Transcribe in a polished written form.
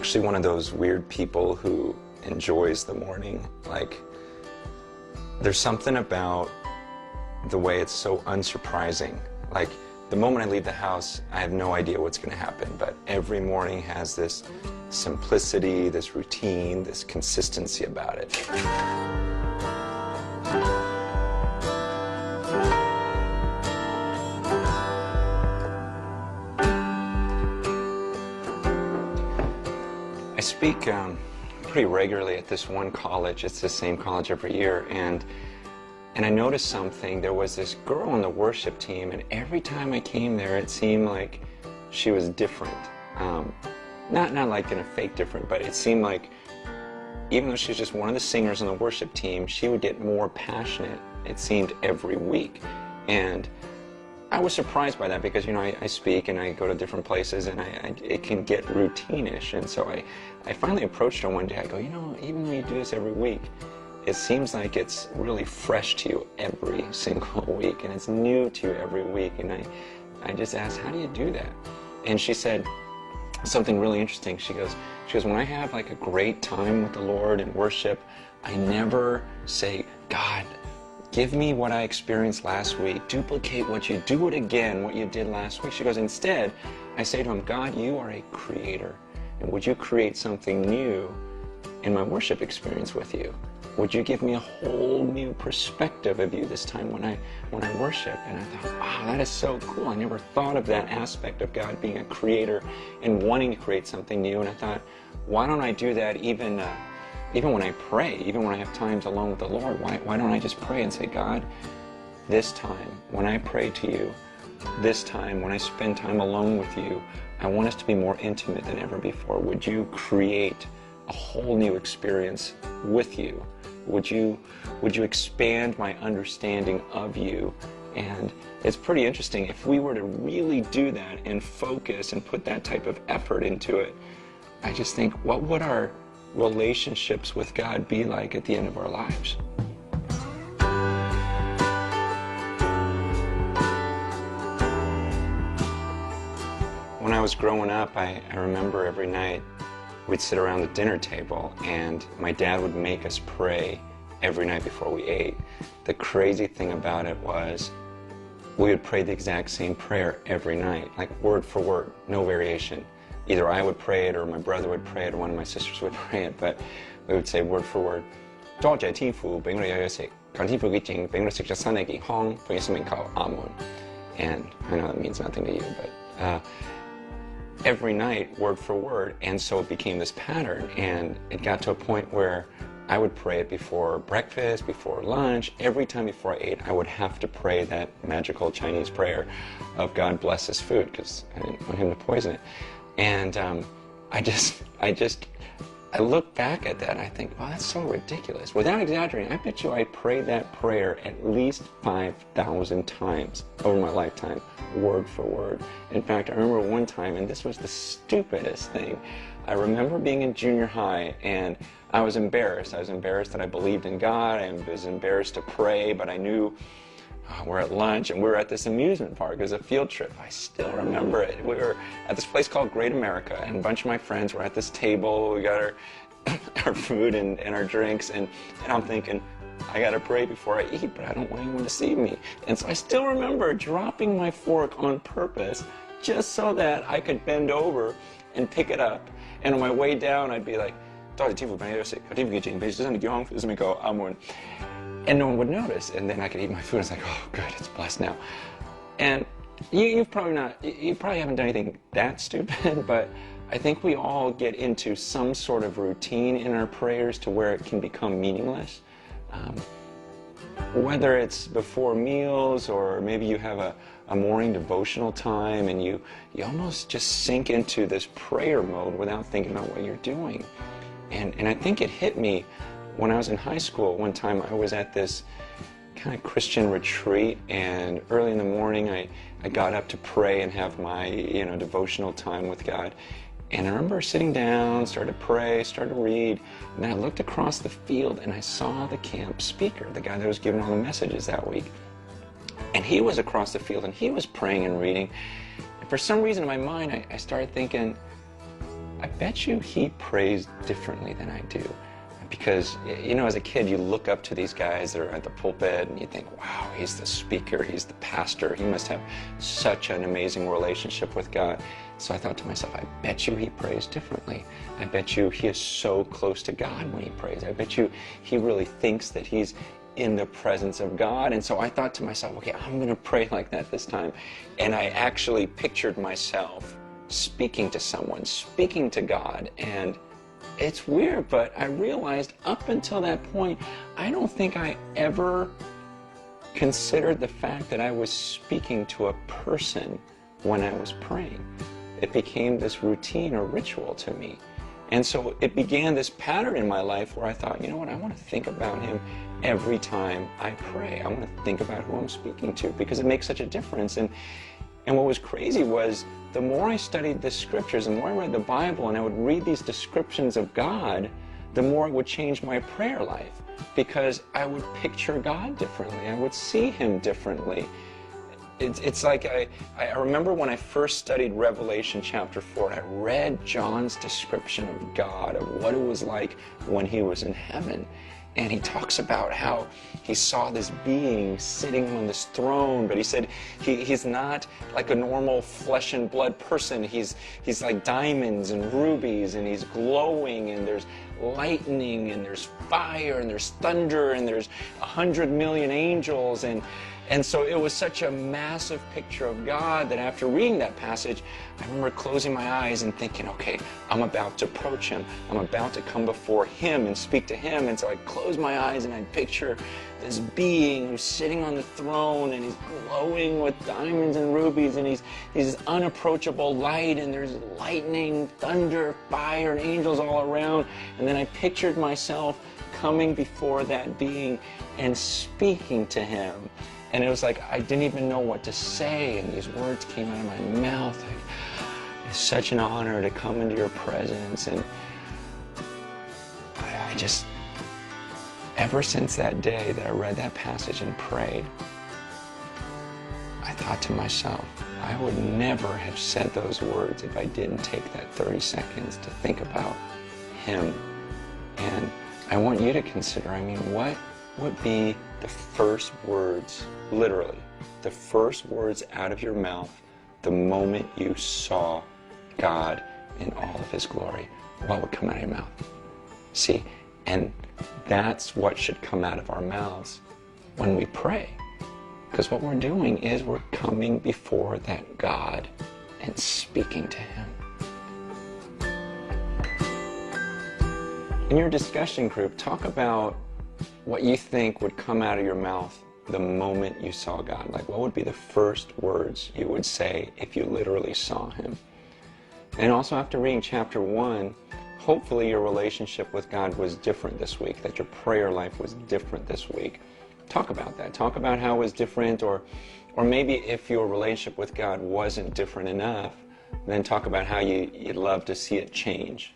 actually one of those weird people who enjoys the morning. Like, there's something about the way it's so unsurprising. Like, the moment I leave the house, I have no idea what's going to happen, but every morning has this simplicity, this routine, this consistency about it. I speak pretty regularly at this one college. It's the same college every year, and I noticed something. There was this girl on the worship team, and every time I came there, it seemed like she was different. Not like in a fake different, but it seemed like even though she was just one of the singers on the worship team, she would get more passionate, it seemed, every week. And I was surprised by that because, you know, I speak and I go to different places, and it can get routine-ish. And so I finally approached her one day. I go, you know, even though you do this every week, it seems like it's really fresh to you every single week, and it's new to you every week. And I just asked, how do you do that? And she said something really interesting. She goes, when I have like a great time with the Lord and worship, I never say, God, give me what I experienced last week. Duplicate what you do it again, what you did last week. She goes, instead, I say to him, God, you are a creator, and would you create something new in my worship experience with you? Would you give me a whole new perspective of you this time when I worship? And I thought, wow, that is so cool. I never thought of that aspect of God being a creator and wanting to create something new. And I thought, why don't I do that even when I pray, even when I have times alone with the Lord? Why don't I just pray and say, God, this time when I pray to you, this time when I spend time alone with you, I want us to be more intimate than ever before. Would you create a whole new experience with you? Would you expand my understanding of you? And it's pretty interesting. If we were to really do that and focus and put that type of effort into it, I just think, what would our relationships with God be like at the end of our lives? When I was growing up, I remember every night we'd sit around the dinner table, and my dad would make us pray every night before we ate. The crazy thing about it was we would pray the exact same prayer every night, like word for word, no variation. Either I would pray it, or my brother would pray it, or one of my sisters would pray it, but we would say word for word. 多謝天父俾我哋有嘢食，求天父嘅證俾我哋食咗身體健康，奉耶穌名求，阿門. And I know that means nothing to you, but every night, word for word, and so it became this pattern, and it got to a point where I would pray it before breakfast, before lunch. Every time before I ate, I would have to pray that magical Chinese prayer of God bless this food, because I didn't want him to poison it. And I look back at that and I think, wow, that's so ridiculous. Without exaggerating, I bet you I prayed that prayer at least 5,000 times over my lifetime, word for word. In fact, I remember one time, and this was the stupidest thing, I remember being in junior high, and I was embarrassed. I was embarrassed that I believed in God. I was embarrassed to pray, but I knew we're at lunch, and we were at this amusement park. It was a field trip. I still remember it. We were at this place called Great America, and a bunch of my friends were at this table. We got our food and our drinks, and I'm thinking, I got to pray before I eat, but I don't want anyone to see me. And so I still remember dropping my fork on purpose just so that I could bend over and pick it up. And on my way down, I'd be like, and no one would notice, and then I could eat my food. It's like, oh, good, it's blessed now. And you probably haven't done anything that stupid, but I think we all get into some sort of routine in our prayers to where it can become meaningless. Whether it's before meals, or maybe you have a morning devotional time, and you almost just sink into this prayer mode without thinking about what you're doing. And I think it hit me when I was in high school. One time I was at this kind of Christian retreat, and early in the morning I got up to pray and have my devotional time with God. And I remember sitting down, started to pray, started to read, and then I looked across the field and I saw the camp speaker, the guy that was giving all the messages that week. And he was across the field, and he was praying and reading. And for some reason in my mind, I started thinking, I bet you he prays differently than I do. Because, you know, as a kid, you look up to these guys that are at the pulpit and you think, wow, he's the speaker, he's the pastor, he must have such an amazing relationship with God. So I thought to myself, I bet you he prays differently. I bet you he is so close to God when he prays. I bet you he really thinks that he's in the presence of God. And so I thought to myself, okay, I'm going to pray like that this time. And I actually pictured myself speaking to someone, speaking to God. And it's weird, but I realized up until that point, I don't think I ever considered the fact that I was speaking to a person when I was praying. It became this routine or ritual to me. And so it began this pattern in my life where I thought, you know what, I want to think about him every time I pray. I want to think about who I'm speaking to because it makes such a difference. And what was crazy was the more I studied the scriptures, the more I read the Bible and I would read these descriptions of God, the more it would change my prayer life because I would picture God differently. I would see him differently. It's like I remember when I first studied Revelation chapter 4, I read John's description of God, of what it was like when he was in heaven. And he talks about how he saw this being sitting on this throne, but he said he's not like a normal flesh and blood person. He's like diamonds and rubies, and he's glowing, and there's lightning, and there's fire, and there's thunder, and there's 100 million angels, and so it was such a massive picture of God that after reading that passage, I remember closing my eyes and thinking, okay, I'm about to approach him. I'm about to come before him and speak to him. And so I closed my eyes and I picture this being who's sitting on the throne and he's glowing with diamonds and rubies and he's this unapproachable light and there's lightning, thunder, fire, and angels all around. And then I pictured myself coming before that being and speaking to him. And it was like I didn't even know what to say, and these words came out of my mouth. Like, it's such an honor to come into your presence. And I just, ever since that day that I read that passage and prayed, I thought to myself, I would never have said those words if I didn't take that 30 seconds to think about him. And I want you to consider, what would be the first words, literally, the first words out of your mouth the moment you saw God in all of his glory? What would come out of your mouth? See, and that's what should come out of our mouths when we pray. Because what we're doing is we're coming before that God and speaking to him. In your discussion group, talk about what you think would come out of your mouth the moment you saw God. Like, what would be the first words you would say if you literally saw him? And also, after reading chapter 1, hopefully your relationship with God was different this week, that your prayer life was different this week. Talk about that. Talk about how it was different, or maybe if your relationship with God wasn't different enough, then talk about how you'd love to see it change.